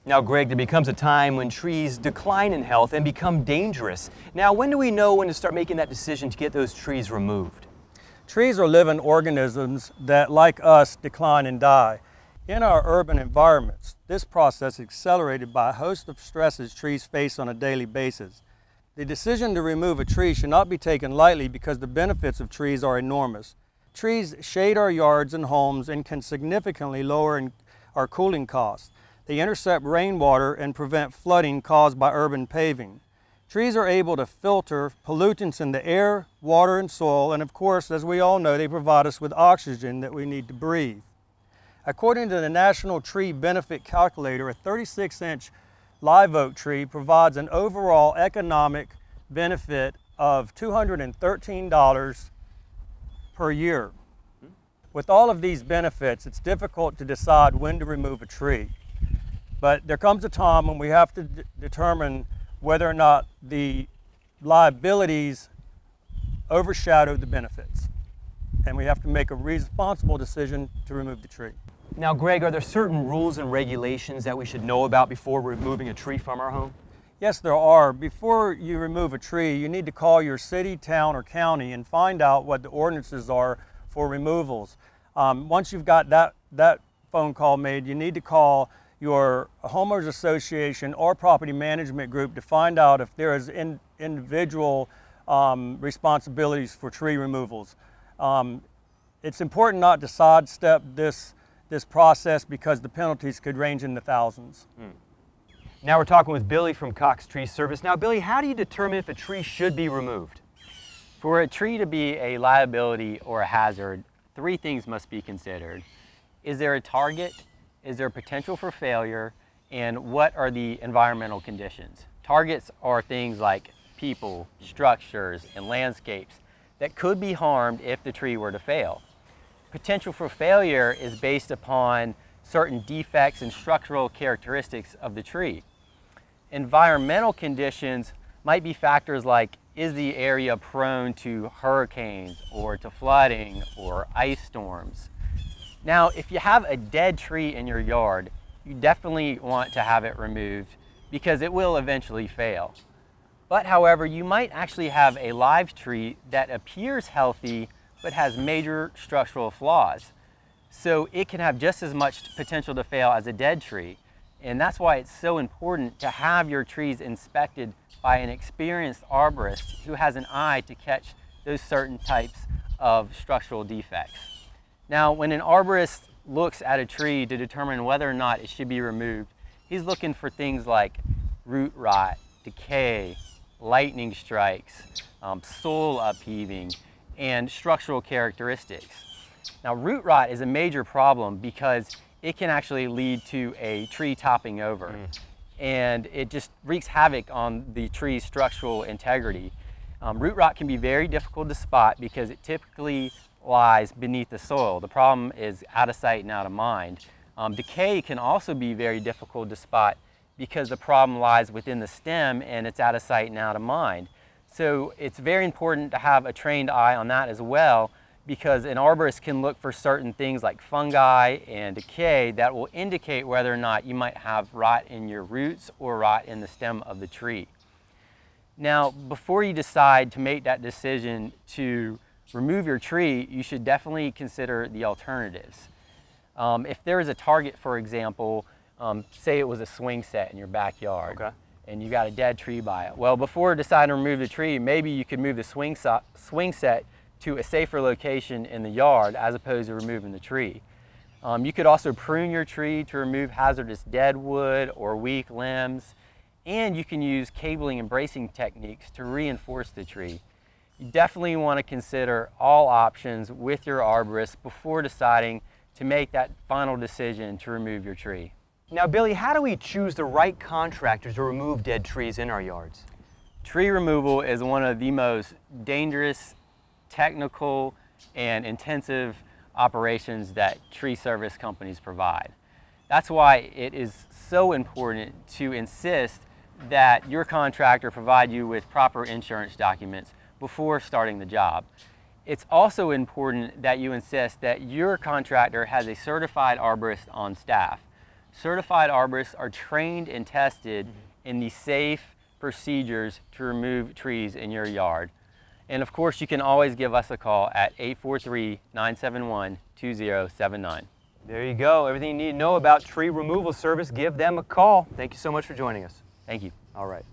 Now, Greg, there becomes a time when trees decline in health and become dangerous. Now, when do we know when to start making that decision to get those trees removed? Trees are living organisms that, like us, decline and die. In our urban environments, this process is accelerated by a host of stresses trees face on a daily basis. The decision to remove a tree should not be taken lightly because the benefits of trees are enormous. Trees shade our yards and homes and can significantly lower our cooling costs. They intercept rainwater and prevent flooding caused by urban paving. Trees are able to filter pollutants in the air, water, and soil, and of course, as we all know, they provide us with oxygen that we need to breathe. According to the National Tree Benefit Calculator, a 36-inch live oak tree provides an overall economic benefit of $213 per year. With all of these benefits, it's difficult to decide when to remove a tree. But there comes a time when we have to determine whether or not the liabilities overshadow the benefits. And we have to make a responsible decision to remove the tree. Now, Greg, are there certain rules and regulations that we should know about before removing a tree from our home? Yes, there are. Before you remove a tree, you need to call your city, town, or county and find out what the ordinances are for removals. Once you've got that phone call made, you need to call your homeowners association or property management group to find out if there is individual responsibilities for tree removals. It's important not to sidestep this process because the penalties could range in the thousands. Now we're talking with Billy from Cox Tree Service. Now, Billy, how do you determine if a tree should be removed? For a tree to be a liability or a hazard, three things must be considered. Is there a target? Is there potential for failure? And what are the environmental conditions? Targets are things like people, structures, and landscapes that could be harmed if the tree were to fail. Potential for failure is based upon certain defects and structural characteristics of the tree. Environmental conditions might be factors like, is the area prone to hurricanes or to flooding or ice storms? Now, if you have a dead tree in your yard, you definitely want to have it removed because it will eventually fail. But however, you might actually have a live tree that appears healthy but has major structural flaws. So it can have just as much potential to fail as a dead tree. And that's why it's so important to have your trees inspected by an experienced arborist who has an eye to catch those certain types of structural defects. Now, when an arborist looks at a tree to determine whether or not it should be removed, he's looking for things like root rot, decay, lightning strikes, soil upheaving, and structural characteristics. Now, root rot is a major problem because it can actually lead to a tree topping over. And it just wreaks havoc on the tree's structural integrity. Root rot can be very difficult to spot because it typically lies beneath the soil. The problem is out of sight and out of mind. Decay can also be very difficult to spot because the problem lies within the stem and it's out of sight and out of mind. So it's very important to have a trained eye on that as well, because an arborist can look for certain things like fungi and decay that will indicate whether or not you might have rot in your roots or rot in the stem of the tree. Now, before you decide to make that decision to remove your tree, you should definitely consider the alternatives. If there is a target, for example, say it was a swing set in your backyard, and you got a dead tree by it. Well, before deciding to remove the tree, maybe you could move the swing set to a safer location in the yard as opposed to removing the tree. You could also prune your tree to remove hazardous dead wood or weak limbs, and you can use cabling and bracing techniques to reinforce the tree. You definitely want to consider all options with your arborist before deciding to make that final decision to remove your tree. Now, Billy, how do we choose the right contractors to remove dead trees in our yards? Tree removal is one of the most dangerous, technical, and intensive operations that tree service companies provide. That's why it is so important to insist that your contractor provide you with proper insurance documents before starting the job. It's also important that you insist that your contractor has a certified arborist on staff. Certified arborists are trained and tested in the safe procedures to remove trees in your yard. And of course, you can always give us a call at 843-971-2079. There you go. Everything you need to know about tree removal service, give them a call. Thank you so much for joining us. Thank you. All right.